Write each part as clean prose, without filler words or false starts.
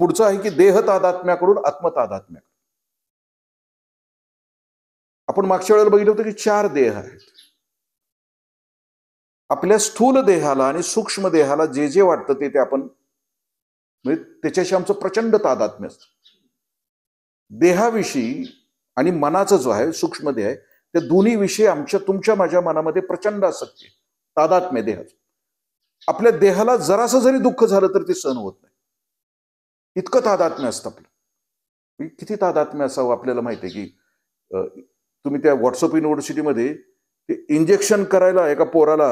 पुढचं आहे की देह तादात्म्याकडून आत्मतादात्म्याकडे. आपण मागच्या वेळेला बघितलं होतं की 4 देह आहेत. आपल्या स्थूल देहाला आणि सूक्ष्म देहाला जे जे वाटतं ते आपण म्हणजे त्याच्याशी आमचं प्रचंड तादात्म्य असतं. देहाविषयी आणि मनाचा जो आहे सूक्ष्म देह आहे त्या दोन्ही विषयी तुमच्या माझ्या मनामध्ये प्रचंड आसक्ती, तादात्म्य देहाचं. आपल्या देहाला जरासं जरी दुःख झालं तर ते सहन होत नाही, इतकं तादात्म्य असतं आपलं. किती तादात्म्य असावं आपल्याला माहिती आहे की तुम्ही त्या व्हॉट्सअप युनिव्हर्सिटीमध्ये ते इंजेक्शन करायला एका पोराला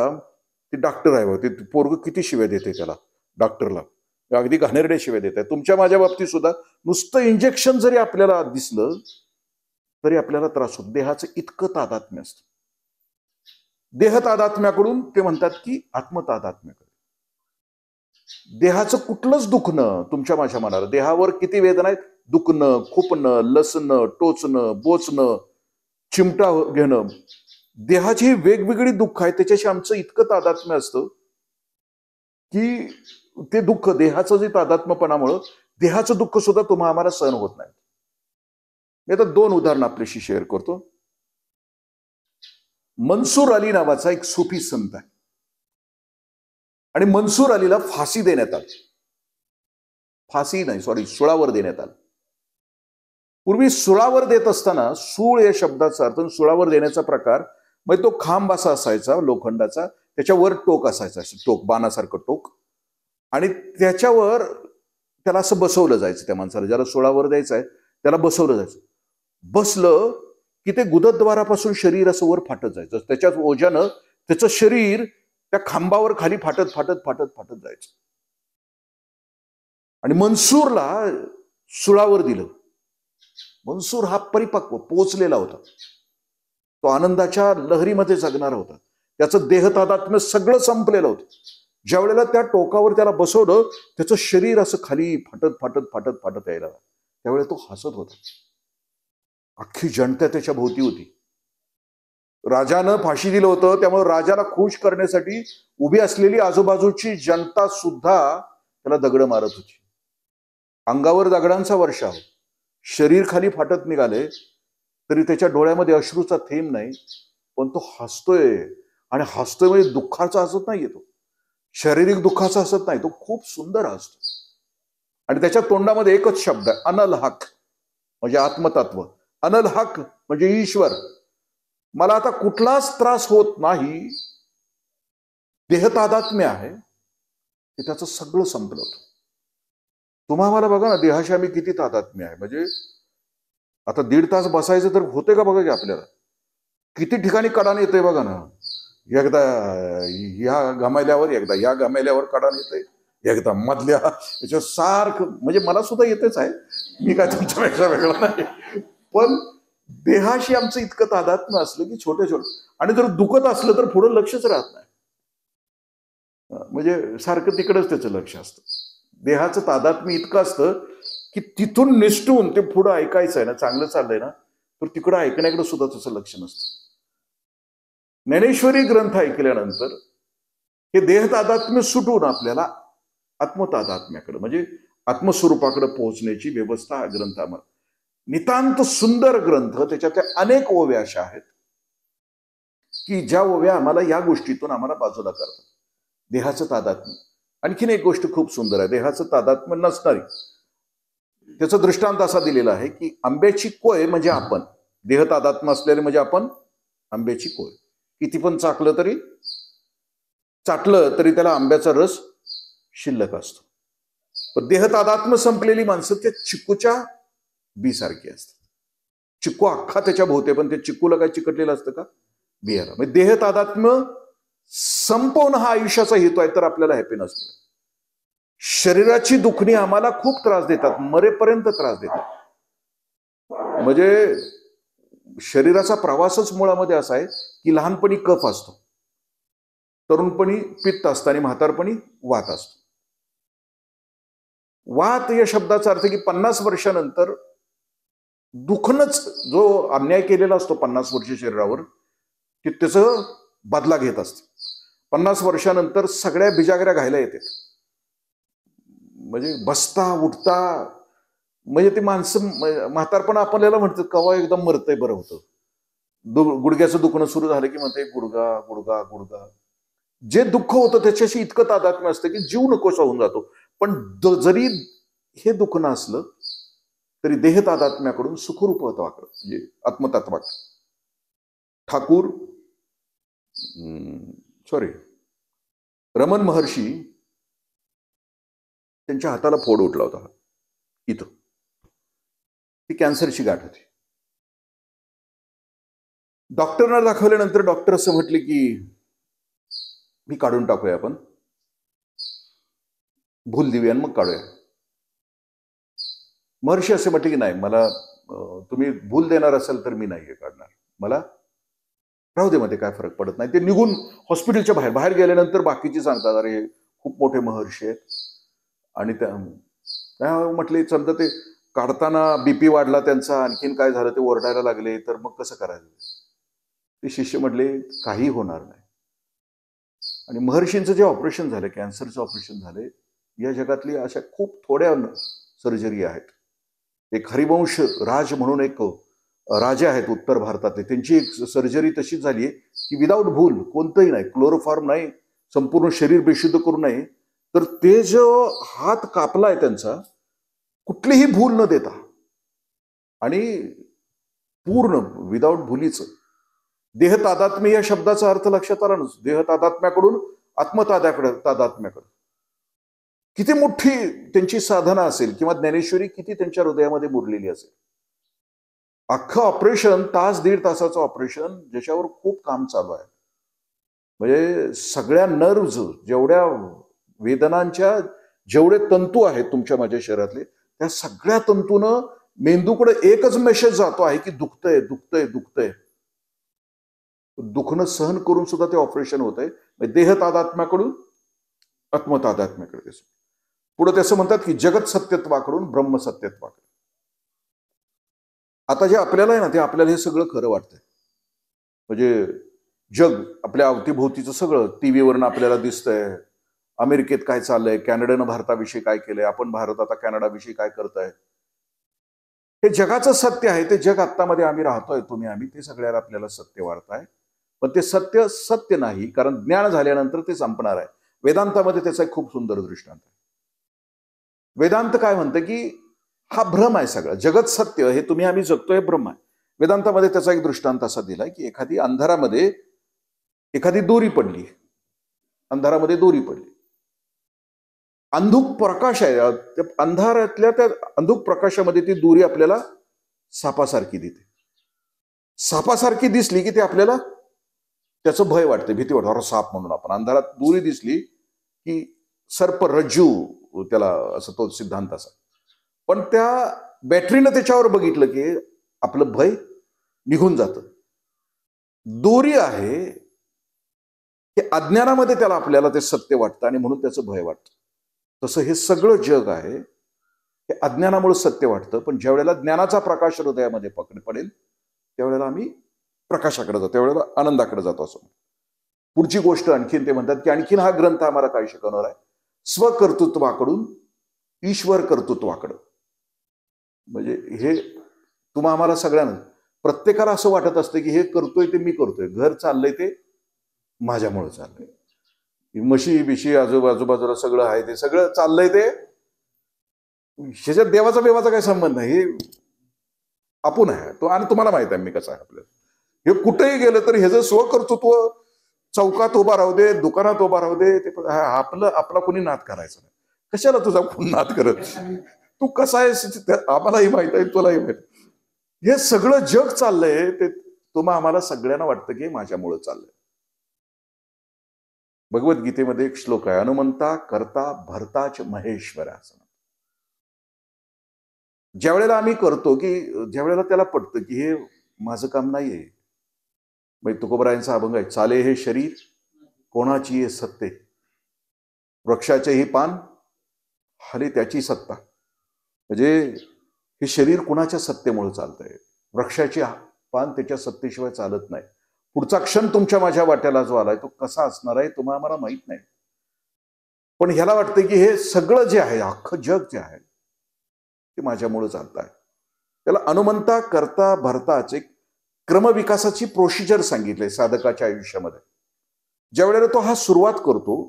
ते डॉक्टर आहे, ते पोरग किती शिव्या देते त्याला डॉक्टरला, अगदी घाणेरड्या शिव्या देत आहे. तुमच्या माझ्या बाबतीत सुद्धा नुसतं इंजेक्शन जरी आपल्याला दिसलं तरी आपल्याला त्रास होतो. देहाचं इतकं तादात्म्य असतं. देह तादात्म्याकडून ते म्हणतात की आत्मतादात्म्याकडे. देहाचं कुठलंच दुखणं तुमच्या माझ्या मनाला, देहावर किती वेदना आहेत, दुखणं, खुपणं, लसणं, टोचणं, बोचणं, चिमटा घेणं, देहाची वेगवेगळी दुःख आहे, त्याच्याशी आमचं इतकं तादात्म्य असतं की ते दुःख देहाचं जे तादात्म्यपणामुळं देहाचं दुःख सुद्धा आम्हाला सहन होत नाही. मी आता 2 उदाहरणं आपल्याशी शेअर करतो. मनसूर अली नावाचा एक सुफी संत आहे आणि मनसूर अलीला फाशी देण्यात आली. फाशी नाही, सॉरी, सुळावर देण्यात आलं. पूर्वी सुळावर देत असताना, सूळ या शब्दाचा अर्थ सुळावर देण्याचा प्रकार म्हणजे तो खांब असा असायचा लोखंडाचा, त्याच्यावर टोक असायचा, टोक बाणासारखं टोक, आणि त्याच्यावर त्याला असं बसवलं जायचं. त्या माणसाला ज्याला सुळावर द्यायचं आहे त्याला बसवलं जायचं. बसलं की ते गुदद्वारापासून शरीर असं वर फाटत जायचं. त्याच्याच ओझ्यानं त्याचं शरीर त्या खांबावर खाली फाटत फाटत फाटत फाटत जायचं. आणि मनसूरला सुळावर दिलं. मनसूर हा परिपक्व पोचलेला होता, तो आनंदाच्या लहरीमध्ये जगणारा होता. त्याचं देहतादात्म्य सगळं संपलेलं होतं. ज्या वेळेला त्या टोकावर त्याला बसवलं, त्याचं शरीर असं खाली फाटत फाटत फाटत फाटत यायला, त्यावेळेला तो हसत होता. अख्खी जनता त्याच्या भोवती होती. राजानं फाशी दिलं होतं, त्यामुळे राजाला खुश करण्यासाठी उभी असलेली आजूबाजूची जनता सुद्धा त्याला दगड मारत होती. अंगावर दगडांचा वर्षाव, शरीर खाली फाटत निघाले तरी त्याच्या डोळ्यामध्ये अश्रूचा थेंब नाही, पण तो हसतोय. आणि हसतोय म्हणजे दुःखाचा हसत नाही, तो शारीरिक दुःखाचा हसत नाही, तो खूप सुंदर हसतो. आणि त्याच्या तोंडामध्ये एकच शब्द आहे, अनल हक, म्हणजे आत्मतत्व. अनल हक म्हणजे ईश्वर. मला आता कुठलाच त्रास होत नाही, देहतादात्म्य आहे, ते त्याचं सगळं संपलं होतं. तुम्हाला बघा ना, देहाशी आम्ही किती तादात्म्य आहे. म्हणजे आता 1.5 तास बसायचं तर होते का बघा की आपल्याला, किती ठिकाणी कडाण येते बघा ना. एकदा ह्या गमायल्यावर, एकदा या गमायल्यावर कडाण येते, एकदा मधल्या याच्या सारखं. म्हणजे मला सुद्धा येतेच आहे, मी काय तुमच्यापेक्षा वेगळं नाही. पण देहाशी आमचं इतकं तादात्म्य असलं की छोटे छोटे, आणि जर दुखत असलं तर पुढं लक्षच राहत नाही. म्हणजे सारखं तिकडंच त्याचं लक्ष असतं. देहाचं तादात्म्य इतकं असतं की तिथून निष्ठून ते पुढं ऐकायचं आहे ना, चांगलं चाललंय ना, तर तिकडं ऐकण्याकडे सुद्धा त्याचं लक्ष नसतं. ज्ञानेश्वरी ग्रंथ ऐकल्यानंतर हे देहतादात्म्य सुटून आपल्याला आत्मतादात्म्याकडे म्हणजे आत्मस्वरूपाकडे पोहोचण्याची व्यवस्था हा ग्रंथ आम्हाला. नितांत सुंदर ग्रंथ. त्याच्यात अनेक ओव्या अशा आहेत की ज्या ओव्या आम्हाला या गोष्टीतून आम्हाला बाजूला करतात. देहाचं तादात्म्य. आणखीन एक गोष्ट खूप सुंदर आहे, देहाचं तादात्म्य नसणारी. त्याचं दृष्टांत असा दिलेला आहे की आंब्याची कोय म्हणजे आपण, देह तादात्म्य असलेले म्हणजे आपण आंब्याची कोय. किती पण चाटलं तरी त्याला आंब्याचा रस शिल्लक असतो. पण देह तादात्म्य संपलेली माणसं त्या चिक्कूच्या बी सारखी असतात. चिक्कू अख्खा त्याच्या भोवते, पण ते चिक्कूला काय चिकटलेलं असतं का, बियाला. म्हणजे देह तादात्म्य संपवणं हा आयुष्याचा हेतू आहे, तर आपल्याला हॅपीनेस मिळेल. शरीराची दुखणी आम्हाला खूप त्रास देतात, मरेपर्यंत त्रास देतात. म्हणजे शरीराचा प्रवासच मुळामध्ये असा आहे की लहानपणी कफ असतो, तरुणपणी पित्त असतं आणि म्हातारपणी वात असतो. वात या शब्दाचा अर्थ की 50 वर्षानंतर दुखणंच, जो अन्याय केलेला असतो 50 वर्ष शरीरावर, की त्याचं बदला घेत असते. 50 वर्षानंतर सगळ्या बिजागऱ्या घायला येतात. म्हणजे बसता उठता, म्हणजे ती माणसं म्हातारपण आपल्याला म्हणतात कवा एकदम मरतंय बरं होतं. गुडघ्याचं दुखणं सुरू झालं की म्हणते गुडगा गुडगा गुडगा. जे दुःख होतं त्याच्याशी इतकं तादात्म्य असतं की जीव नकोसा होऊन जातो. पण जरी हे दुखणं असलं तरी देह तादात्म्याकडून सुखरूपत्वाकडं म्हणजे आत्मतत्वाकडं ठाकूर सॉरी रमण महर्षी त्यांच्या हाताला फोड उठला होता इथं. ती कॅन्सरची गाठ होती. डॉक्टरना दाखवल्यानंतर डॉक्टर असं म्हटले की मी काढून टाकूया, आपण भूल देऊया मग काढूया. महर्षी असे म्हटले की नाही, मला तुम्ही भूल देणार असाल तर मी नाही काढणार, मला राहू दे मध्ये काय फरक पडत नाही. ते निघून हॉस्पिटलच्या बाहेर बाहेर गेल्यानंतर बाकीचे सांगतात अरे खूप मोठे महर्षी आहेत. आणि त्या म्हटले समजा ते काढताना बीपी वाढला त्यांचा, आणखीन काय झालं ते ओरडायला लागले, तर मग कसं करायचं. ते शिष्य म्हटले काही होणार नाही. आणि महर्षींचं जे ऑपरेशन झालं, कॅन्सरचं ऑपरेशन झाले, या जगातली अशा खूप थोड्या सर्जरी आहेत. एक हरिवंश राज म्हणून एक राजे आहेत उत्तर भारतातले, त्यांची एक सर्जरी तशीच झाली आहे की विदाऊट भूल, कोणतंही नाही, क्लोरोफॉर्म नाही, संपूर्ण शरीर बेशुद्ध करू नये. तर ते जो हात कापलाय त्यांचा कुठलीही भूल न देता आणि पूर्ण विदाऊट भूलीचं. देह तादात्म्य या शब्दाचा अर्थ लक्षात आला नसतो. देह तादात्म्याकडून तादात्म्याकडे किती मोठी त्यांची साधना असेल किंवा ज्ञानेश्वरी किती त्यांच्या हृदयामध्ये मुरलेली असेल. अख्खं ऑपरेशन दीड तासाचं ऑपरेशन, ज्याच्यावर खूप काम चालू आहे. म्हणजे सगळ्या नर्व्ज, जेवढ्या वेदनांच्या जेवढे तंतू आहेत तुमच्या माझ्या शरीरातले, त्या सगळ्या तंतूनं मेंदूकडे एकच मेसेज जातो आहे की दुखतंय दुखतंय दुखतंय. दुखणं सहन करून सुद्धा ते ऑपरेशन होत आहे. देह तादात्म्याकडून आत्मतादात्म्याकडे. पुढे ते असं म्हणतात की जगत सत्यत्वाकडून ब्रह्मसत्यत्वाकडे. आता जे आपल्याला आहे ना, ते आपल्याला हे सगळं खरं वाटतंय. म्हणजे जग आपल्या अवतीभोवतीचं सगळं टीव्हीवरनं आपल्याला दिसतंय. अमेरिकेत काय चाललंय, कॅनडानं भारताविषयी काय केलंय, आपण भारत आता कॅनडाविषयी काय करताय, हे जगाचं सत्य आहे. ते जग आत्तामध्ये आम्ही राहतोय, आम्ही ते सगळ्याला आपल्याला सत्य वाटताय. पण ते सत्य सत्य नाही, कारण ज्ञान झाल्यानंतर ते संपणार आहे. वेदांतामध्ये त्याचा एक खूप सुंदर दृष्टांत आहे. वेदांत काय म्हणतं की हा भ्रम आहे सगळं, जगत सत्य हे आम्ही जगतोय भ्रम आहे. वेदांतामध्ये त्याचा एक दृष्टांत असा दिलाय की एखादी अंधारामध्ये एखादी दोरी पडली, अंधारामध्ये दोरी पडली, अंधुक प्रकाश आहे, अंधारातल्या त्या अंधुक प्रकाशामध्ये ती दोरी आपल्याला सापासारखी दिसते. सापासारखी दिसली की ते आपल्याला त्याचं भय वाटते, भीती वाटते, अरे साप म्हणून. आपण अंधारात दोरी दिसली की सर्प रज्जू, त्याला असं तो सिद्धांत असा. पण त्या बॅटरीनं त्याच्यावर बघितलं की आपलं भय निघून जातं. दोरी आहे की अज्ञानामध्ये त्याला आपल्याला ते सत्य वाटतं आणि म्हणून त्याचं भय वाटतं. तसं हे सगळं जग आहे, हे अज्ञानामुळे सत्य वाटतं. पण ज्या वेळेला ज्ञानाचा प्रकाश हृदयामध्ये पडेल त्यावेळेला आम्ही प्रकाशाकडे जातो, त्यावेळेला आनंदाकडे जातो. असं पुढची गोष्ट आणखीन ते म्हणतात की आणखीन हा ग्रंथ आम्हाला काय शिकवणार आहे, स्वकर्तृत्वाकडून ईश्वर कर्तृत्वाकडं. म्हणजे हे आम्हाला सगळ्यांना, प्रत्येकाला असं वाटत असतं की हे करतोय ते मी करतोय, घर चाललंय ते माझ्यामुळे चाललंय, म्हशी बिशी आजूबाजूला सगळं आहे ते सगळं चाललंय ते, ह्याच्यात देवाचा काही संबंध नाही, हे आपण आहे तो. आणि तुम्हाला माहित आहे मी कसं आहे आपल्याला. हे कुठेही गेलं तर ह्याचं स्वकर्तृत्व चौकात उभा राहू दे, दुकानात उभा राहू दे, ते आपला कोणी नाद करायचा नाही. कशाला तुझा कोण नाद करत, तू कसा आहेस आम्हालाही माहित आहे, तुलाही माहित. हे सगळं जग चाललंय ते आम्हाला सगळ्यांना वाटतं की माझ्यामुळे चाललंय. भगवद्गीतेमध्ये एक श्लोक आहे, हनुमंता करता भरताच महेश्वरा. ज्या वेळेला आम्ही करतो की ज्या वेळेला त्याला पटतं की हे माझं काम नाहीये. म्हणजे तुकोबरायांचा अभंग आहे, चाले हे शरीर कोणाची हे सत्ते, वृक्षाचेही पान हले त्याची सत्ता. म्हणजे हे शरीर कुणाच्या सत्तेमुळे चालतंय, वृक्षाची पान त्याच्या सत्तेशिवाय चालत नाही. पुढचा क्षण तुमच्या माझ्या वाट्याला जो आलाय तो कसा असणार आहे तुम्हाला मला माहित नाही. पण ह्याला वाटतं की हे सगळं जे आहे, अख्खं जग जे आहे ते माझ्यामुळे चालत आहे. त्याला अनुमंता करता भरताच एक क्रमविकासाची प्रोसिजर सांगितले साधकाच्या आयुष्यामध्ये. ज्या वेळेला तो हा सुरुवात करतो,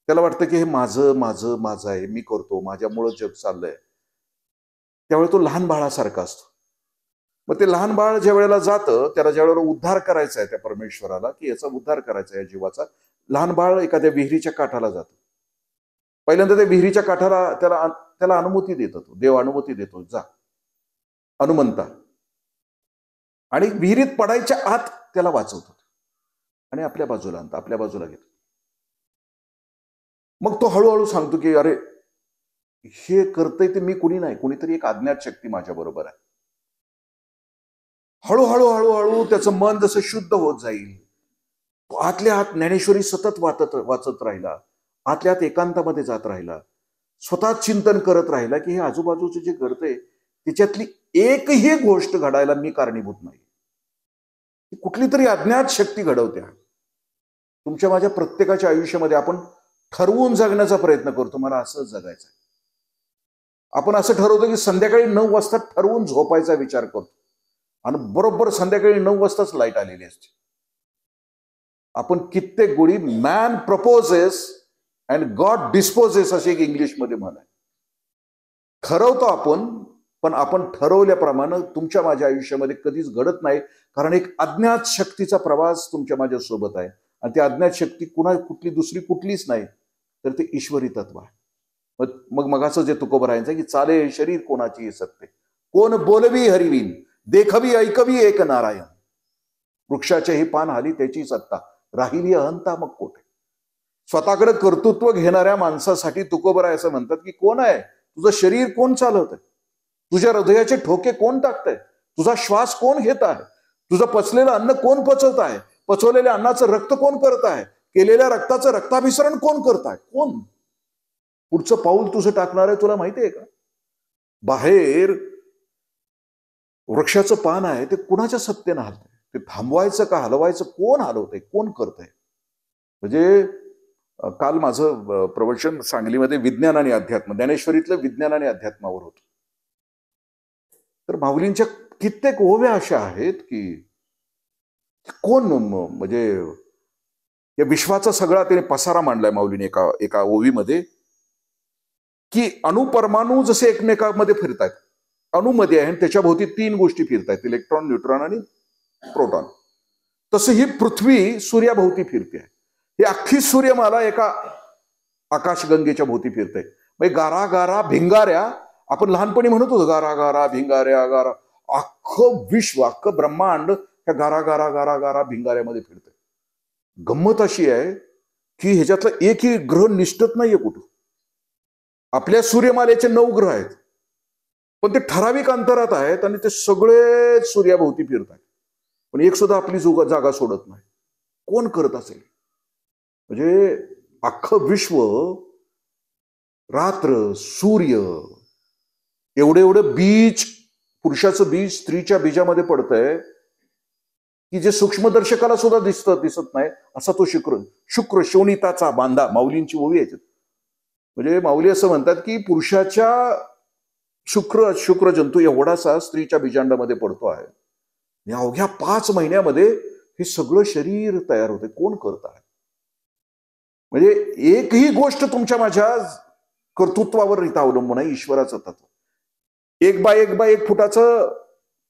त्याला वाटतं की हे माझं माझं माझं आहे, मी करतो, माझ्यामुळं जग चाललंय. त्यावेळेला तो लहान बाळासारखा असतो. मग ते लहान बाळ ज्या वेळेला जातं, त्याला ज्या वेळेला उद्धार करायचा आहे त्या परमेश्वराला, की याचा उद्धार करायचा आहे या जीवाचा, लहान बाळ एखाद्या विहिरीच्या काठाला जातं. पहिल्यांदा त्या विहिरीच्या काठाला त्याला त्याला अनुमती देतो, तो देव अनुमती देतो, जा अनुमंता. आणि विहिरीत पडायच्या आत त्याला वाचवतो आणि आपल्या बाजूला आणतो, आपल्या बाजूला घेतो. मग तो हळूहळू सांगतो की अरे हे करतंय ते मी कुणी नाही, कुणीतरी एक अज्ञात शक्ती माझ्या बरोबर आहे. हळूहळू हळूहळू त्याचं मन जसं शुद्ध होत जाईल, आतल्या आत ज्ञानेश्वरी सतत वाचत राहिला, आतल्या आत एकांतामध्ये जात राहिला, स्वतः चिंतन करत राहिला की हे आजूबाजूचे जे घडतंय त्याच्यातली एकही गोष्ट घडायला मी कारणीभूत नाही, कुठली तरी अज्ञात शक्ती घडवते. तुमच्या माझ्या प्रत्येकाच्या आयुष्यामध्ये आपण ठरवून जगण्याचा प्रयत्न करतो, मला असंच जगायचं. आपण असं ठरवतो की संध्याकाळी 9 वाजता ठरवून झोपायचा विचार करतो आणि बरोबर संध्याकाळी 9 वाजताच लाईट आलेली असते. आपण कित्येक गोळी man proposes and God disposes अशी एक इंग्लिशमध्ये म्हण आहे. ठरवतो आपण, पण आपण ठरवल्याप्रमाणे तुमच्या माझ्या आयुष्यामध्ये कधीच घडत नाही, कारण एक अज्ञात शक्तीचा प्रवास तुमच्या माझ्या सोबत आहे. आणि ती अज्ञात शक्ती कुठली दुसरी कुठलीच नाही, तर ते ईश्वरी तत्व आहे. मग मगाचं जे तुकोबरायांचं की चाले शरीर कोणाची सत्य, कोण बोलवी हरिवीन, देखवी ऐकवी एक नारायण. वृक्षाचेही पान हाली त्याची सत्ता, राहिली अहंता मग कोठे. स्वतःकडे कर्तृत्व घेणाऱ्या माणसासाठी तुकोबराय असं म्हणतात की कोण आहे तुझं शरीर, कोण चालवत आहे, तुझ्या हृदयाचे ठोके कोण टाकतंय, तुझा श्वास कोण घेत आहे, तुझं पचलेलं अन्न कोण पचवत आहे, पचवलेल्या अन्नाचं रक्त कोण करत आहे, केलेल्या रक्ताचं रक्ताभिसरण कोण करत आहे, कोण पुढचं पाऊल तुझं टाकणार आहे तुला माहिती आहे का. बाहेर वृक्षाचं पान आहे ते कुणाच्या सत्तेनं हलतंय, ते थांबवायचं का हलवायचं, कोण हलवतंय, कोण करतंय. म्हणजे काल माझं प्रवचन सांगलीमध्ये विज्ञान आणि अध्यात्म, ज्ञानेश्वरीतलं विज्ञान आणि अध्यात्मावर होतं. तर माऊलींच्या कित्येक ओव्या अशा आहेत की कोण म्हणजे या विश्वाचा सगळा त्याने पसारा मांडलाय माऊलीने एका ओवीमध्ये, की अणुपरमाणू जसे एकमेकांमध्ये फिरतायत, अणुमध्ये आहे त्याच्या भोवती 3 गोष्टी फिरतायत, इलेक्ट्रॉन, न्यूट्रॉन आणि प्रोटॉन. तसं ही पृथ्वी सूर्याभोवती फिरते. ही अख्खी सूर्यमाला एका आकाशगंगेच्या भोवती फिरते. म्हणजे गारा गारा भिंगाऱ्या, आपण लहानपणी म्हणत होतो गारा गारा भिंगाऱ्या गारा, अख्खं विश्व, अख्खं ब्रह्मांड त्या गारा गारा गारा गारा भिंगाऱ्यामध्ये फिरते. गंमत अशी आहे की ह्याच्यातलं एकही ग्रह निष्ठत नाहीये कुठं. आपल्या सूर्यमालेचे 9 ग्रह आहेत, पण ते ठराविक अंतरात आहेत आणि ते सगळे सूर्याभोवती फिरतात, पण एक सुद्धा आपली जागा सोडत नाही. कोण करत असेल. म्हणजे अख्खं विश्व, रात्र, सूर्य, एवढं बीज, पुरुषाचं बीज स्त्रीच्या बीजामध्ये पडतंय की जे सूक्ष्मदर्शकाला सुद्धा दिसत नाही, असा तो शुक्र शोणिताचा बांधा, माऊलींची ओवी आहे. म्हणजे माऊली असं म्हणतात की पुरुषाच्या शुक्र जंतू एवढासा स्त्रीच्या बीजांडामध्ये पडतो आहे. या अवघ्या 5 महिन्यामध्ये हे सगळं शरीर तयार होते. कोण करत आहे. म्हणजे एकही गोष्ट तुमच्या माझ्या कर्तृत्वावर इथं अवलंबून आहे. ईश्वराचं तत्व. 1 बाय 1 फुटाचं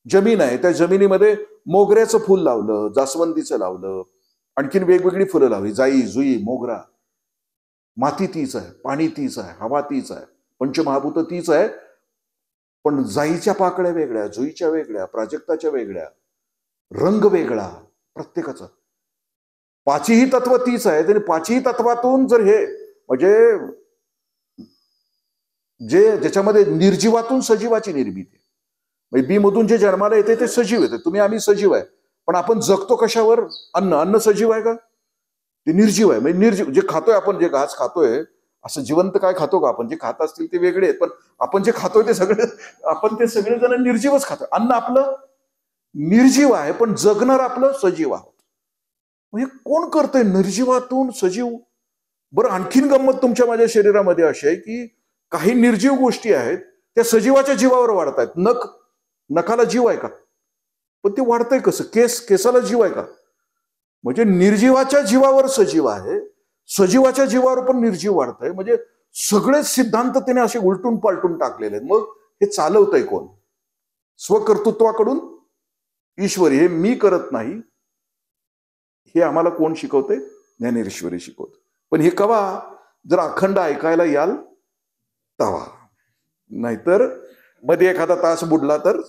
जमीन आहे, त्या जमिनीमध्ये मोगऱ्याचं फुल लावलं, जास्वंदीचं लावलं, आणखीन वेगवेगळी फुलं लावली, जाई, जुई, मोगरा. माती तीच आहे, पाणी तीच आहे, हवा तीच आहे, पंचमहाभूत तीच आहे, पण जाईच्या पाकळ्या वेगळ्या, जुईच्या वेगळ्या, प्राजक्ताच्या वेगळ्या, रंग वेगळा प्रत्येकाचा. 5ही तत्व तीच आहे. आणि 5ही तत्वातून जर हे म्हणजे ज्याच्यामध्ये निर्जीवातून सजीवाची निर्मिती, म्हणजे बी मधून जे जन्माला येते ते सजीव येते. तुम्ही आम्ही सजीव आहे, पण आपण जगतो कशावर. अन्न सजीव आहे का, ते निर्जीव आहे. म्हणजे निर्जीव जे खातोय आपण, जे घास खातोय, असं जिवंत काय खातो का आपण. जे खात असतील ते वेगळे आहेत, पण आपण जे खातोय ते सगळे जण निर्जीवच खातोय. अन्न आपलं निर्जीव आहे, पण जगणार आपलं सजीव आहोत. म्हणजे कोण करतंय निर्जीवातून सजीव. बरं, आणखीन गंमत तुमच्या माझ्या शरीरामध्ये अशी आहे की काही निर्जीव गोष्टी आहेत त्या सजीवाच्या जीवावर वाढतायत. नखाला जीव आहे का? पण ते वाढतंय कसं? केसाला जीव आहे का? म्हणजे निर्जीवाच्या जीवावर सजीव आहे, सजीवाच्या जीवावर पण निर्जीव वाढतंय. म्हणजे सगळेच सिद्धांत त्याने असे उलटून पालटून टाकलेले आहेत. मग हे चालवतंय कोण? स्वकर्तृत्वाकडून ईश्वरी. हे मी करत नाही, हे आम्हाला कोण शिकवते? ज्ञानेश्वरी शिकवते. पण हे कवा? जर अखंड ऐकायला याल तवा. नाहीतर मध्ये एखादा तास बुडला तर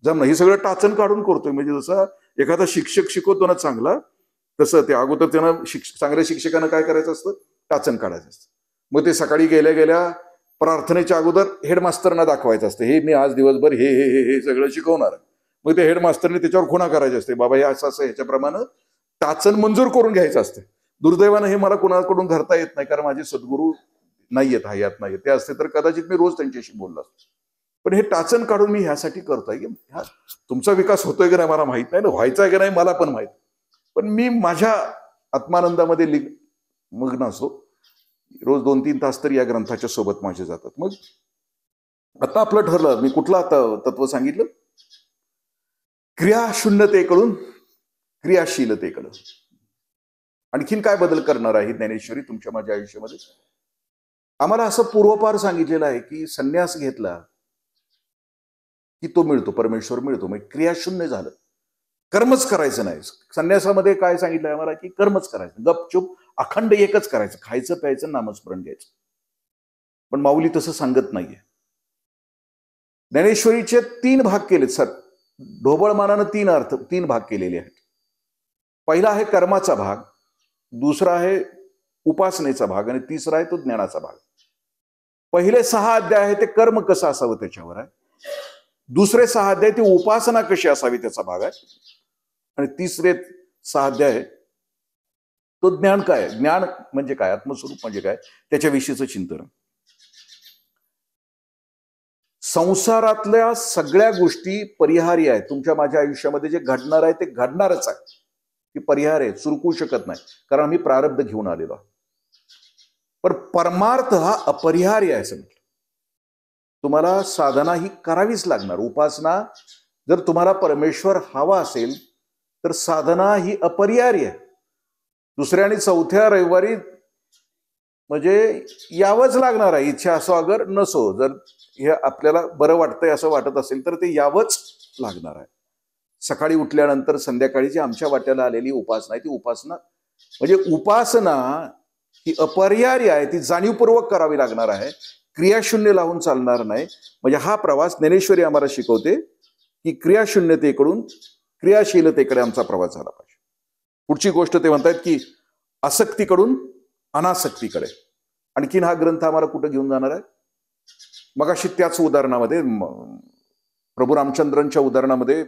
जमणं. हे सगळं टाचण काढून करतोय. म्हणजे जसं एखादा शिक्षक शिकवतो ना चांगला, तसं ते अगोदर त्यानं चांगल्या शिक्षकानं काय करायचं असतं? टाचण काढायचं असतं. मग ते सकाळी गेल्या गेल्या प्रार्थनेच्या अगोदर हेडमास्टरना दाखवायचं असतं, हे मी आज दिवसभर हे हे हे हे सगळं शिकवणार. मग ते हेडमास्टरने त्याच्यावर खुणा करायचे असते, बाबा हे असं असं ह्याच्याप्रमाणे टाचण मंजूर करून घ्यायचं असतं. दुर्दैवानं हे मला कोणाकडून धरता येत नाही, कारण माझे सद्गुरू नाहीयेत, हयात नाहीयेत. ते असते तर कदाचित मी रोज त्यांच्याशी बोललो असतो. पण हे टाचण काढून मी ह्यासाठी करतोय की तुमचा विकास होतोय की नाही मला माहित नाही, व्हायचा की नाही मला पण माहित, पण मी माझ्या आत्मानंदामध्ये मग्न असतो. रोज 2-3 तास तरी या ग्रंथाच्या सोबत माझे जातात. मग आता आपलं ठरलं, मी कुठलं आता तत्व सांगितलं? क्रियाशून्यतेकडून क्रियाशीलतेकडं. आणखीन काय बदल करणार आहे ज्ञानेश्वरी तुमच्या माझ्या आयुष्यामध्ये? आम्हाला असं पूर्वपार सांगितलेलं आहे की संन्यास घेतला की तो मिळतो, परमेश्वर मिळतो. मग क्रियाशून्य झालं, कर्मच करायचं नाही. संन्यासामध्ये काय सांगितलंय आम्हाला? की कर्मच करायचं, गपचूप अखंड एकच करायचं, खायचं प्यायचं नामस्मरण घ्यायचं. पण माऊली तसं सांगत नाहीये. ज्ञानेश्वरीचे 3 भाग केलेत सर. ढोबळमानानं 3 भाग केलेले आहेत. पहिला आहे कर्माचा भाग, दुसरा आहे उपासनेचा भाग, आणि तिसरा आहे तो ज्ञानाचा भाग. पहिले 6 अध्याय आहे ते कर्म कसं असावं त्याच्यावर आहे. दुसरे 6 अध्याय ते उपासना कशी असावी त्याचा भाग आहे. आणि तिसरे 6 अध्याय तो ज्ञान काय, ज्ञान म्हणजे काय, आत्मस्वरूप म्हणजे काय, त्याच्याविषयीचं चिंतन. संसारातल्या सगळ्या गोष्टी परिहार्य आहेत. तुमच्या माझ्या आयुष्यामध्ये जे घडणार आहे ते घडणारच आहे, ती परिहार आहे, चुरकू शकत नाही, कारण आम्ही प्रारब्ध घेऊन आलेलो आहे. पण परमार्थ हा अपरिहार्य आहे. समज तुम्हाला साधना ही करावीच लागणार. उपासना जर तुम्हाला परमेश्वर हवा असेल तर साधना ही अपरिहार्य आहे. 2ऱ्या आणि 4थ्या रविवारी म्हणजे यावंच लागणार आहे, इच्छा असो अगर नसो. जर हे आपल्याला बरं वाटतंय असं वाटत असेल तर ते यावंच लागणार आहे. सकाळी उठल्यानंतर संध्याकाळी जी आमच्या वाट्याला आलेली उपासना आहे, ती उपासना म्हणजे उपासना ही अपरिहार्य आहे, ती जाणीवपूर्वक करावी लागणार आहे, क्रियाशून्य लावून चालणार नाही. म्हणजे हा प्रवास ज्ञानेश्वरी आम्हाला शिकवते की क्रियाशून्यतेकडून क्रियाशीलतेकडे आमचा प्रवास झाला पाहिजे. पुढची गोष्ट ते म्हणतात की आसक्तीकडून अनासक्तीकडे. आणखीन हा ग्रंथ आम्हाला कुठं घेऊन जाणार आहे? मगाशी त्याच उदाहरणामध्ये, प्रभू रामचंद्रांच्या उदाहरणामध्ये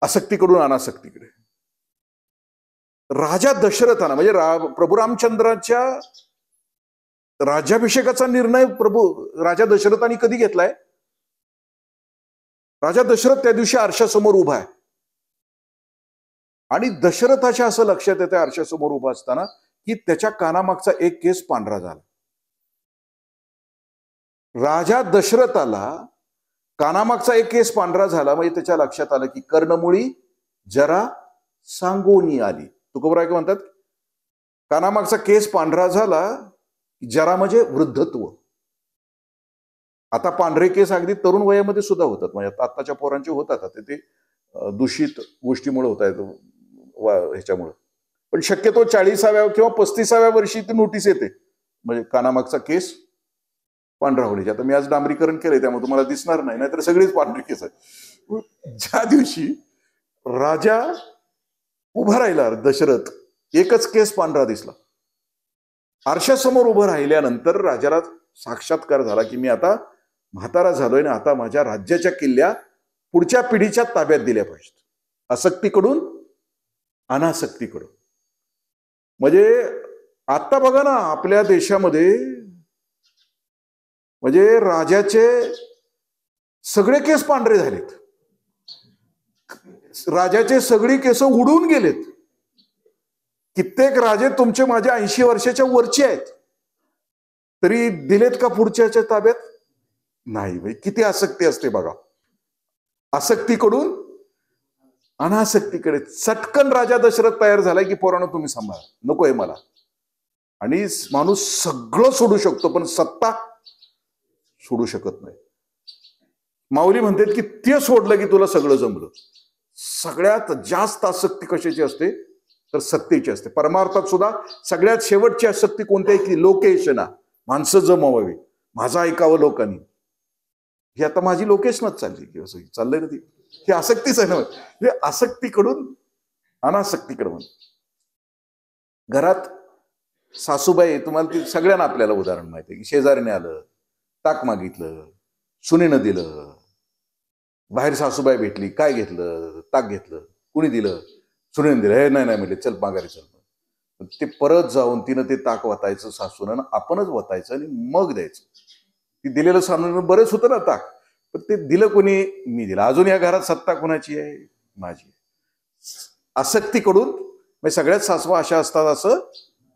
आसक्तीकडून अनासक्तीकडे. राजा दशरथानं म्हणजे प्रभू रामचंद्राच्या राज्याभिषेकाचा निर्णय राजा दशरथाने कधी घेतलाय? राजा दशरथ त्या दिवशी आरशासमोर उभा आहे आणि दशरथाच्या असं लक्षात येतं आरशासमोर उभा असताना की त्याच्या कानामागचा एक केस पांढरा झाला. राजा दशरथाला कानामागचा एक केस पांढरा झाला म्हणजे त्याच्या लक्षात आलं की कर्णमुळी जरा सांगोनी आली. तुकोबराय काय म्हणतात? कानामागचा केस पांढरा झाला, जरा म्हणजे वृद्धत्व. आता पांढरे केस अगदी तरुण वयामध्ये सुद्धा होतात, म्हणजे आत्ताच्या पोरांचे होतात, ते दूषित गोष्टीमुळे होत आहेत ह्याच्यामुळे. पण शक्यतो 40व्या किंवा 35व्या वर्षी ती नोटीस येते, म्हणजे कानामागचा केस पांढरा होण्याची. आता मी आज डांबरीकरण केलंय त्यामुळे तुम्हाला दिसणार नाही, नाहीतर सगळेच पांढरे केस आहेत. ज्या दिवशी राजा उभा राहिला दशरथ, एकच केस पांढरा दिसला. आरशासमोर उभं राहिल्यानंतर राजाला साक्षात्कार झाला की मी आता म्हातारा झालोय ना, आता माझ्या राज्याच्या किल्ल्या पुढच्या पिढीच्या ताब्यात दिल्या पाहिजेत. आसक्तीकडून अनासक्तीकडून. म्हणजे आता बघा ना आपल्या देशामध्ये म्हणजे राजाचे सगळे केस पांढरे झालेत, राजाचे सगळी केस उडून गेलेत. कित्येक राजे तुमचे माझ्या 80 वर्षाच्या वरचे आहेत, तरी दिलेत का पुढच्याच्या ताब्यात? नाही. किती आसक्ती असते बघा. आसक्तीकडून अनासक्तीकडे. चटकन राजा दशरथ तयार झालाय की पोरांनो तुम्ही सांभाळा, नकोय मला. आणि माणूस सगळं सोडू शकतो पण सत्ता सोडू शकत नाही. माऊली म्हणतात की ते सोडलं की तुला सगळं जमलं. सगळ्यात जास्त आसक्ती कशाची असते तर सत्तेची असते. परमार्थात सुद्धा सगळ्यात शेवटची आसक्ती कोणत्या आहे की लोकेशना, माणसं जमवावी, माझं ऐकावं लोकांनी. ही आता माझी लोकेशनच चालली की असं चाललंय ना ती. ही आसक्तीच आहे ना. हे आसक्तीकडून अनासक्तीकडे म्हण. घरात सासूबाई, तुम्हाला ती सगळ्यांना आपल्याला उदाहरण माहिती आहे की शेजारीने आलं, ताक मागितलं, सुनेनं दिलं, बाहेर सासूबाई भेटली, काय घेतलं, ताक घेतलं, कुणी दिलं, सुनेनं दिलं, हे नाही म्हटले चल माघारी चल. ते परत जाऊन तिनं ते ताक वतायचं सासूनं, आपणच वतायचं आणि मग द्यायचं. ती दिलेलं सासून बरेच होतं ना ताक, पण ते दिलं कोणी? मी दिलं. अजून या घरात सत्ता कोणाची आहे? माझी. आसक्तीकडून सगळ्यात सासवा अशा असतात असं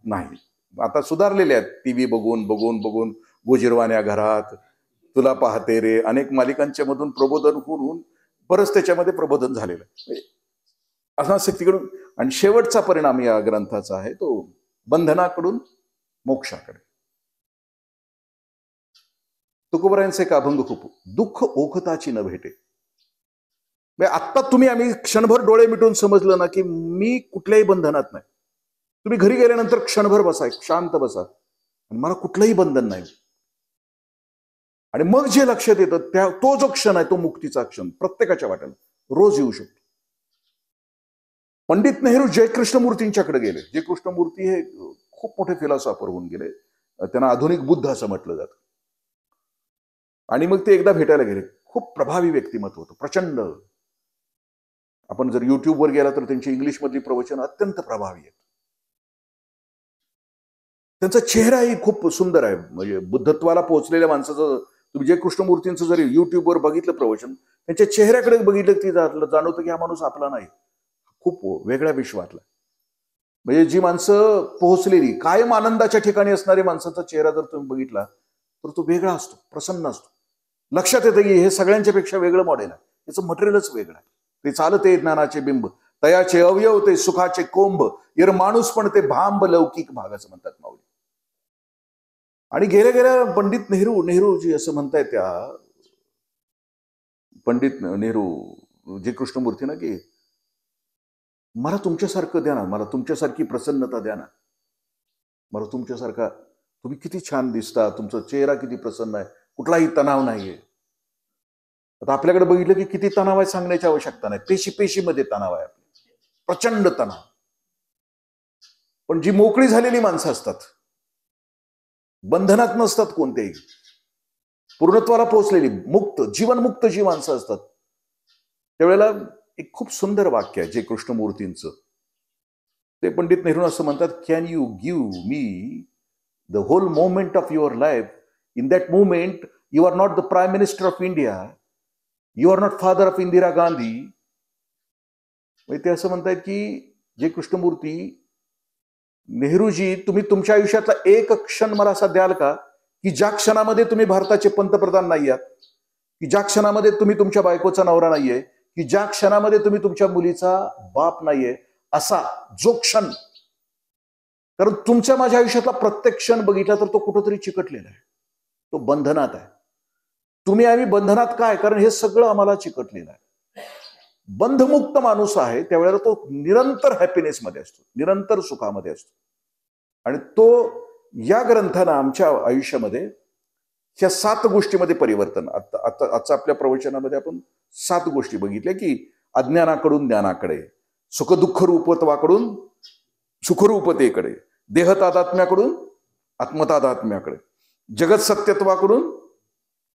नाही. आता सुधारलेले आहेत. टीव्ही बघून बघून बघून, गोजीरवाण्या घरात, तुला पाहते रे, अनेक मालिकांच्या मधून प्रबोधन होऊन बरंच त्याच्यामध्ये प्रबोधन झालेलं आहे. अनासक्तीकडून. आणि शेवटचा परिणाम या ग्रंथाचा आहे तो बंधनाकडून मोक्षाकडे. तुकोबरायांचे एक अभंग खूप, दुःख ओखताची न भेटे. आत्ता आम्ही क्षणभर डोळे मिटून समजलं ना की मी कुठल्याही बंधनात नाही. तुम्ही घरी गेल्यानंतर क्षणभर बसा, शांत बसा, आणि मला कुठलंही बंधन नाही. आणि मग जे लक्षात येतं तो जो क्षण आहे तो मुक्तीचा क्षण प्रत्येकाच्या वाट्याला रोज येऊ शकतो. पंडित नेहरू जय कृष्णमूर्तींच्याकडे गेले. जय कृष्णमूर्ती हे खूप मोठे फिलॉसॉफर होऊन गेले, त्यांना आधुनिक बुद्ध असं म्हटलं जातं. आणि मग ते एकदा भेटायला गेले. खूप प्रभावी व्यक्तिमत्व होतं, प्रचंड. आपण जर युट्यूबवर गेला तर त्यांची इंग्लिश मधली प्रवचन अत्यंत प्रभावी आहेत. त्यांचा चेहराही खूप सुंदर आहे. म्हणजे बुद्धत्वाला पोहोचलेल्या माणसाचं तुम्ही जय कृष्णमूर्तींचं जरी युट्यूबवर बघितलं प्रवचन, त्यांच्या चेहऱ्याकडे बघितलं की जाणवतं की हा माणूस आपला नाही, खूप वेगळ्या विश्वातला. म्हणजे जी माणसं पोहोचलेली, कायम आनंदाच्या ठिकाणी असणाऱ्या माणसाचा चेहरा जर तुम्ही बघितला तर तो वेगळा असतो, प्रसन्न असतो. लक्षात येतं की हे सगळ्यांच्या पेक्षा वेगळं मॉडेल आहे, त्याचं मटेरियलच वेगळं आहे. ते चालते ज्ञानाचे बिंब, तयाचे अवयव ते सुखाचे कोंब, इर माणूस पण ते भांब लौकिक भागाचं म्हणतात माऊली. आणि गेल्या गेल्या पंडित नेहरूजी असं म्हणतायत त्या पंडित नेहरू जे कृष्णमूर्ती ना की मला तुमच्यासारखं द्या ना, मला तुमच्यासारखी प्रसन्नता द्या ना, मला तुमच्यासारखा, तुम्ही किती छान दिसता, तुमचा चेहरा किती प्रसन्न आहे, कुठलाही तणाव नाहीये. आता आपल्याकडे बघितलं की किती तणाव आहे सांगण्याची आवश्यकता नाही. पेशीमध्ये तणाव आहे, प्रचंड तणाव. पण जी मोकळी झालेली माणसं असतात, बंधनात नसतात कोणतेही, पूर्णत्वाला पोहोचलेली मुक्त, जीवनमुक्त जी माणसं असतात, त्यावेळेला एक खूप सुंदर वाक्य आहे जे कृष्णमूर्तींचं. ते पंडित नेहरू असं म्हणतात, can you give me the whole moment of your life? In that moment you are not the prime minister of India, you are not father of Indira Gandhi. ते असं म्हणतायत की जे कृष्णमूर्ती नेहरूजी, तुम्ही तुमच्या आयुष्यातला एक क्षण मला असा द्याल का की ज्या क्षणामध्ये तुम्ही भारताचे पंतप्रधान नाही आहात, की ज्या क्षणामध्ये तुम्ही तुमच्या बायकोचा नवरा नाहीये, की ज्या क्षणामध्ये तुम्ही तुमच्या मुलीचा बाप नाहीये, असा जो क्षण. कारण तुमच्या माझ्या आयुष्यातला प्रत्येक क्षण बघितला तर तो कुठंतरी चिकटलेला आहे, तो बंधनात आहे. तुम्ही आम्ही बंधनात काय, कारण हे सगळं आम्हाला चिकटलेलं आहे. बंधमुक्त माणूस आहे त्यावेळेला तो निरंतर हॅपीनेसमध्ये असतो, निरंतर सुखामध्ये असतो. आणि तो या ग्रंथानं आमच्या आयुष्यामध्ये ह्या 7 गोष्टीमध्ये परिवर्तन. आजच्या आपल्या प्रवचनामध्ये आपण 7 गोष्टी बघितल्या की अज्ञानाकडून ज्ञानाकडे, सुखदुःख रूपत्वाकडून सुखरूपतेकडे, देहतादात्म्याकडून आत्मतादात्म्याकडे, जगत सत्यत्वाकडून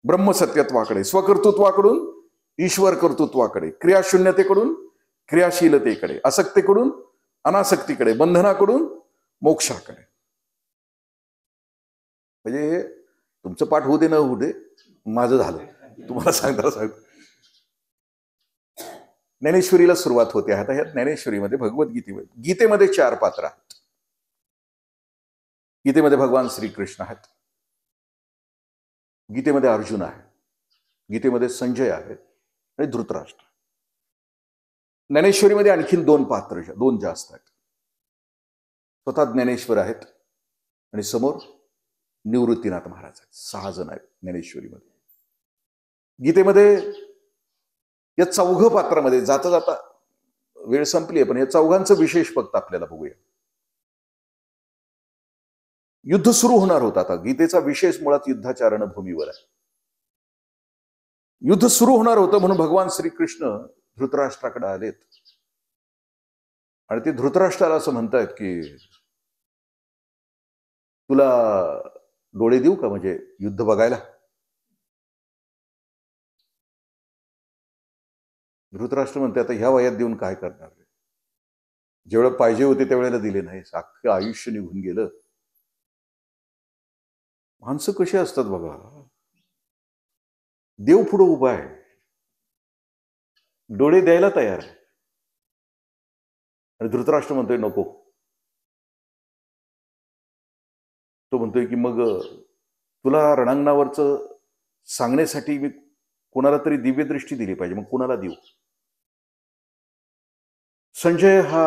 ब्रह्मसत्यत्वाकडे, स्वकर्तृत्वाकडून ईश्वर कर्तृत्वाकडे, क्रियाशून्यतेकडून क्रियाशीलतेकडे, आसक्तीकडून अनासक्तीकडे, बंधनाकडून मोक्षाकडे. म्हणजे तुमचं पाठ होऊ दे न होऊ दे, माझं झालं. तुम्हाला सांगतो ज्ञानेश्वरीला सुरुवात होते. आता ह्या ज्ञानेश्वरीमध्ये गीतेमध्ये 4 पात्र आहेत. गीतेमध्ये भगवान श्रीकृष्ण आहेत, गीतेमध्ये अर्जुन आहे, गीतेमध्ये संजय आहे आणि धृतराष्ट्र. ज्ञानेश्वरीमध्ये आणखीन 2 पात्र, 2 जास्त आहेत. स्वतः ज्ञानेश्वर आहेत आणि समोर निवृत्तीनाथ महाराज आहेत. 6 जण आहेत ज्ञानेश्वरीमध्ये. गीतेमध्ये या 4 पात्रामध्ये जाता जाता वेळ संपली आहे, पण या 4 विशेष फक्त आपल्याला बघूया. युद्ध सुरू होणार होतं. आता गीतेचा विशेष मुळात युद्धाच्या रणभूमीवर आहे. युद्ध सुरू होणार होतं म्हणून भगवान श्रीकृष्ण धृतराष्ट्राकडे आलेत आणि ते धृतराष्ट्राला असं म्हणतायत की तुला डोळे देऊ का, म्हणजे युद्ध बघायला. धृतराष्ट्र म्हणते आता ह्या वयात देऊन काय करणार, जेवढं पाहिजे होते त्यावेळेला दिले नाही, अख्खं आयुष्य निघून गेलं. माणसं कशी असतात बघा, देव पुढे उभा आहे, डोळे द्यायला तयार आहे आणि धृतराष्ट्र म्हणतोय नको. तो म्हणतोय की मग तुला रणांगणावरच सांगण्यासाठी मी कोणाला तरी दिव्यदृष्टी दिली पाहिजे, मग कोणाला देऊ. संजय हा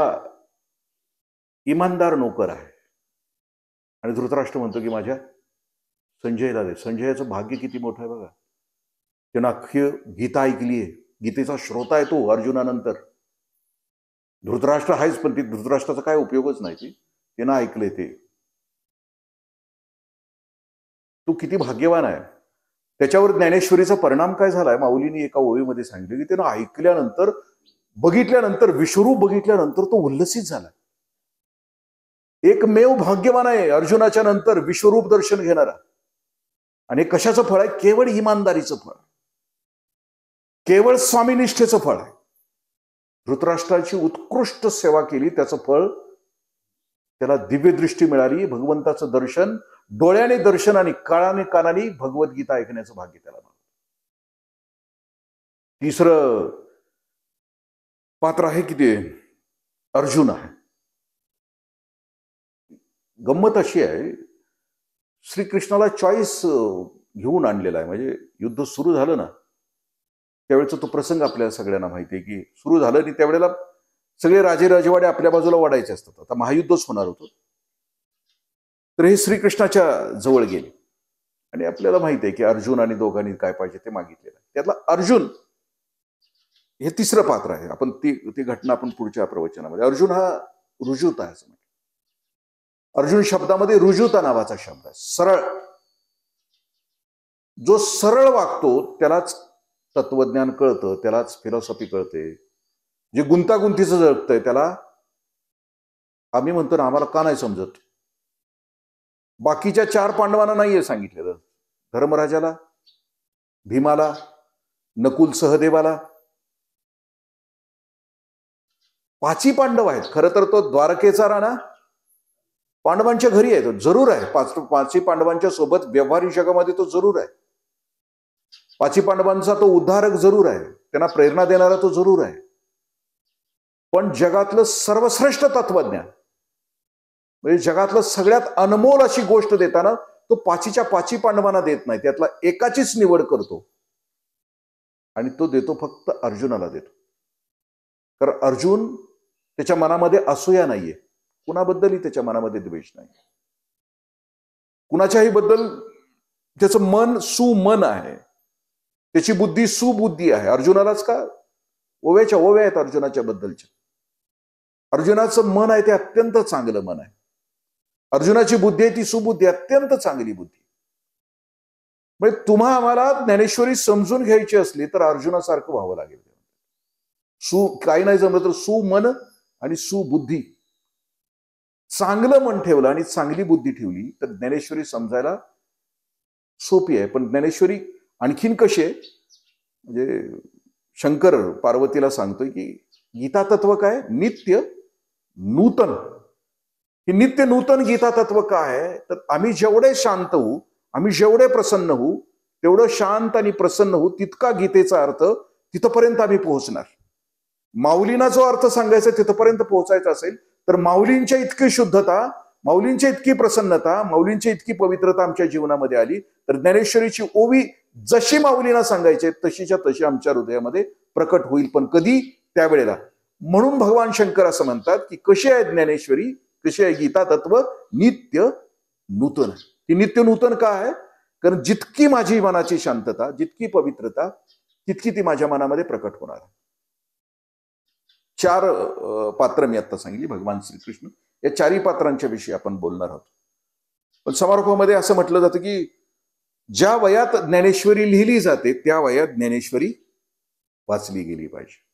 इमानदार नोकर आहे आणि धृतराष्ट्र म्हणतो की माझ्या संजयला दे. संजयाचं भाग्य किती मोठं आहे बघा, त्यानं अख्खी गीता ऐकलीये, गीतेचा श्रोता आहे तो अर्जुनानंतर. धृतराष्ट्र आहेच पण ती धृतराष्ट्राचा काय उपयोगच नाही, त्यानं ऐकलंय ते. तो किती भाग्यवान आहे. त्याच्यावर ज्ञानेश्वरीचा परिणाम काय झालाय माऊलींनी एका ओळीमध्ये सांगितलं की त्यानं ऐकल्यानंतर, बघितल्यानंतर, विश्वरूप बघितल्यानंतर तो उल्लसित झाला. एकमेव भाग्यवान आहे अर्जुनाच्या नंतर विश्वरूप दर्शन घेणारा. आणि कशाचं फळ आहे? केवळ इमानदारीचं फळ, केवळ स्वामीनिष्ठेचं फळ आहे. धृतराष्ट्राची उत्कृष्ट सेवा केली, त्याचं फळ त्याला दिव्यदृष्टी मिळाली, भगवंताचं दर्शन, डोळ्याने दर्शन आणि कानाने भगवद्गीता ऐकण्याचं भाग्य त्याला मिळालं. तिसरं पात्र आहे की ते अर्जुन आहे. गंमत अशी आहे, श्रीकृष्णाला चॉईस घेऊन आणलेला आहे. म्हणजे युद्ध सुरू झालं ना त्यावेळेचा तो प्रसंग आपल्याला सगळ्यांना माहिती आहे की सुरू झालं आणि त्यावेळेला सगळे राजे राजवाडे आपल्या बाजूला वाढायचे असतात. आता महायुद्धच होणार होतं. तर हे श्रीकृष्णाच्या जवळ गेले आणि आपल्याला माहिती आहे की अर्जुन आणि दोघांनी काय पाहिजे ते मागितलेलं आहे. त्यातला अर्जुन हे तिसरं पात्र आहे. आपण ती घटना आपण पुढच्या प्रवचनामध्ये. अर्जुन हा रुजुता आहे असं म्हणतात. अर्जुन शब्दामध्ये रुजुता नावाचा शब्द आहे, सरळ. जो सरळ वागतो त्यालाच तत्वज्ञान कळतं, त्यालाच फिलॉसॉफी कळते. जे गुंतागुंतीचं जगतंय त्याला आम्ही म्हणतो ना, आम्हाला का नाही समजत. बाकीच्या 4 पांडवांना नाहीये सांगितलेलं, धर्मराजाला, भीमाला, नकुल सहदेवाला. 5 पांडव आहेत. खरं तर तो द्वारकेचा राणा पांडवांच्या घरी आहे, तो जरूर आहे. 5 पांडवांच्या सोबत व्यवहारिक जगामध्ये तो जरूर आहे. 5 पांडवांचा तो उद्धारक जरूर आहे, त्यांना प्रेरणा देणारा तो जरूर आहे. पण जगातलं सर्वश्रेष्ठ तत्वज्ञान, म्हणजे जगातलं सगळ्यात अनमोल अशी गोष्ट देताना तो 5 पांडवांना देत नाही, त्यातला एकाचीच निवड करतो आणि तो देतो फक्त अर्जुनाला देतो. कारण अर्जुन त्याच्या मनामध्ये असूया नाहीये, कुणाबद्दलही त्याच्या मनामध्ये द्वेष नाही, कुणाच्याही बद्दल त्याचं मन सुमन आहे, त्याची बुद्धी सुबुद्धी आहे. अर्जुनालाच का ओव्याच्या ओव्या आहेत अर्जुनाच्या बद्दलच्या. अर्जुनाचं मन आहे ते अत्यंत चांगलं मन आहे. अर्जुनाची बुद्धी आहे ती सुबुद्धी, अत्यंत चांगली बुद्धी. म्हणजे तुम्हा आम्हाला ज्ञानेश्वरी समजून घ्यायची असली तर अर्जुनासारखं व्हावं लागेल. काही नाही जमलं तर सुमन आणि सुबुद्धी, चांगलं मन ठेवलं आणि चांगली बुद्धी ठेवली तर ज्ञानेश्वरी समजायला सोपी आहे. पण ज्ञानेश्वरी आणखीन कशी आहे, म्हणजे शंकर पार्वतीला सांगतोय की गीता तत्व काय, नित्य नूतन. ही नित्य नूतन गीता तत्व काय आहे, तर आम्ही जेवढे शांत होऊ, आम्ही जेवढे प्रसन्न होऊ, तेवढं शांत आणि प्रसन्न होऊ, तितका गीतेचा अर्थ तिथपर्यंत आम्ही पोहोचणार. माऊलींना जो अर्थ सांगायचा तिथपर्यंत पोहोचायचा असेल तर माऊलींच्या इतकी शुद्धता, माऊलींची इतकी प्रसन्नता, माऊलींची इतकी पवित्रता आमच्या जीवनामध्ये आली तर ज्ञानेश्वरीची ओवी जशी माऊलींना सांगायचे तशीच्या तशी आमच्या हृदयामध्ये प्रकट होईल. पण कधी? त्यावेळेला. म्हणून भगवान शंकर असं म्हणतात की कशी आहे ज्ञानेश्वरी, कशी आहे गीता तत्व, नित्य नूतन. ती नित्य नूतन का आहे? कारण जितकी माझी मनाची शांतता, जितकी पवित्रता, तितकी ती माझ्या मनामध्ये प्रकट होणार. 4 पात्र मी आता सांगितली भगवान श्रीकृष्ण. या 4ही पात्रांच्या विषयी आपण बोलणार आहोत. पण समारोपामध्ये असं म्हटलं जातं की ज्या वयात ज्ञानेश्वरी लिहिली जाते त्या वयात ज्ञानेश्वरी वाचली गेली पाहिजे.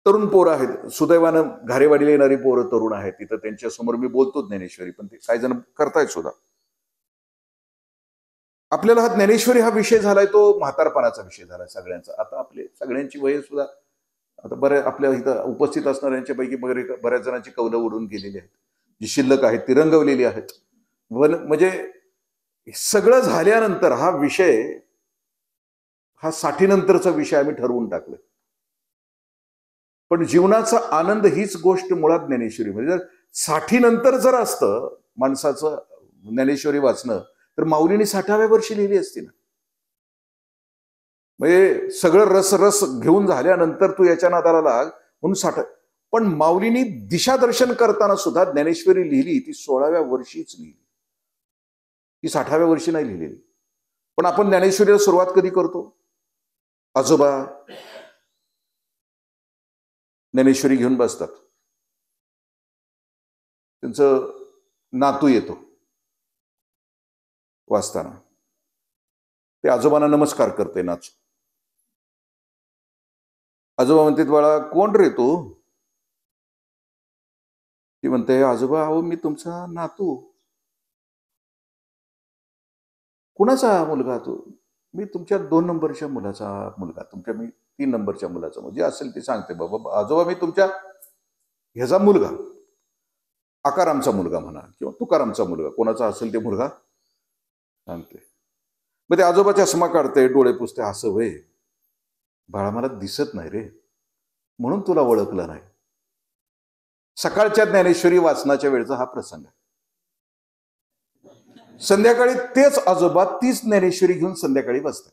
तरुण पोरं आहेत, सुदैवानं घारेवाडीला येणारी पोरं तरुण आहेत, तिथं त्यांच्या समोर मी बोलतो ज्ञानेश्वरी, पण ते काही जण करतायत सुद्धा. आपल्याला हा ज्ञानेश्वरी हा विषय झालाय तो म्हातारपणाचा विषय झालाय सगळ्यांचा. आता आपले सगळ्यांची वय सुद्धा आता बऱ्या आपल्या इथं उपस्थित असणाऱ्यांच्या पैकी बऱ्याच जणांची कौलं उडून गेलेली आहेत, जी शिल्लक आहेत ती रंगवलेली आहेत. म्हणजे सगळं झाल्यानंतर हा विषय, हा 60 नंतरचा विषय आम्ही ठरवून टाकलं. पण जीवनाचा आनंद हीच गोष्ट मुळात ज्ञानेश्वरी. म्हणजे 60 नंतर जर असतं माणसाचं ज्ञानेश्वरी वाचणं तर माऊलींनी 60व्या वर्षी लिहिली असती ना. म्हणजे सगळं रस घेऊन झाल्यानंतर तू याच्या नादाला लाग म्हणून 60. पण माऊलींनी दिशादर्शन करताना सुद्धा ज्ञानेश्वरी लिहिली ती 16व्या वर्षीच लिहिली, ती 60व्या वर्षी नाही लिहिलेली. पण आपण ज्ञानेश्वरीला सुरुवात कधी करतो? आजोबा ज्ञानेश्वरी घेऊन बसतात, त्यांचं नातू येतो वाचताना, ते आजोबांना नमस्कार करते नाच. आजोबा म्हणते बाळा कोण रे तू? ती म्हणते आजोबा अहो मी तुमचा नातू. कुणाचा मुलगा तू? मी तुमच्या 2 नंबरच्या मुलाचा मुलगा, तुमच्या मी 3 नंबरच्या मुलाचा, म्हणजे असेल ते सांगते. बाबा आजोबा मी तुमच्या ह्याचा मुलगा, आकारामचा मुलगा म्हणा किंवा तुकारामचा मुलगा, कोणाचा असेल ते मुलगा सांगते. मग ते आजोबा चष्मा काढते, डोळे पुसते, असं वय बाळा मला दिसत नाही रे म्हणून तुला ओळखलं नाही. सकाळच्या ज्ञानेश्वरी वाचनाच्या वेळचा हा प्रसंग आहे. संध्याकाळी तेच आजोबा तीच ज्ञानेश्वरी घेऊन संध्याकाळी वाचतात.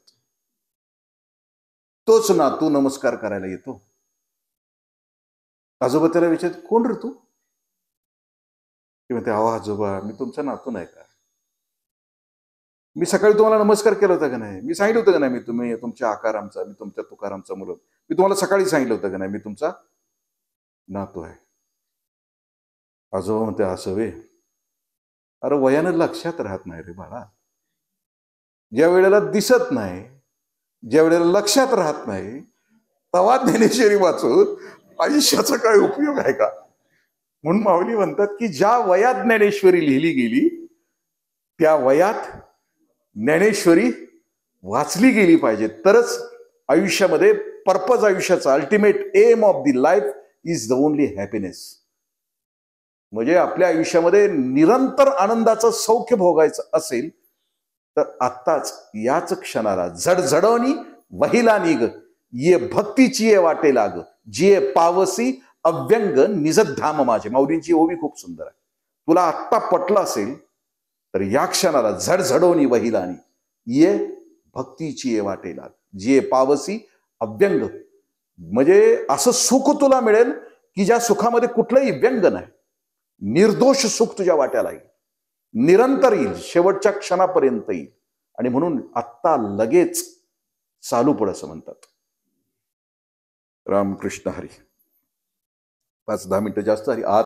तोच नातू नमस्कार करायला येतो. आजोबा त्याला विचारतात कोण रे तू? ते म्हणते अहो आजोबा मी तुमचा नातू नाही का? मी सकाळी तुम्हाला नमस्कार केला होता का नाही? मी सांगितलं होतं का नाही मी तुम्ही तुमच्या आकारामचा, मी तुमच्या तुकारामचा मुलगा, मी तुम्हाला सकाळी सांगितलं होतं का नाही मी तुमचा नातू आहे. आजोबा म्हणते असं वे. अरे वयानं लक्षात राहत नाही रे बाळा. ज्या वेळेला दिसत नाही, ज्या वेळेला लक्षात राहत नाही, तेव्हा ज्ञानेश्वरी वाचून आयुष्याचा काय उपयोग आहे का? म्हणून माऊली म्हणतात की ज्या वयात ज्ञानेश्वरी लिहिली गेली त्या वयात ज्ञानेश्वरी वाचली गेली पाहिजे, तरच आयुष्यामध्ये पर्पज, आयुष्याचा ultimate aim of the life is the only happiness. म्हणजे आपल्या आयुष्यामध्ये निरंतर आनंदाचं सौख्य भोगायचं असेल तर आत्ताच याच क्षणाला झडझडवणी वहिला निग ये भक्तीची ये वाटे लाग जिये पावसी अव्यंग निजधाम माझे. माऊलींची ओवी खूप सुंदर आहे. तुला आत्ता पटलं असेल तर या क्षणाला झडझडवणी वहिलानी ये भक्तीची ये वाटे लाग जिये पावसी अव्यंग. म्हणजे असं सुख तुला मिळेल की ज्या सुखामध्ये कुठलंही व्यंग नाही. निर्दोष सुख तुझ्या वाट्याला येईल, निरंतर येईल, शेवटच्या क्षणापर्यंत येईल. आणि म्हणून आत्ता लगेच चालू पड असं म्हणतात. रामकृष्ण हरी. 5-10 मिनिटं जास्त हरी.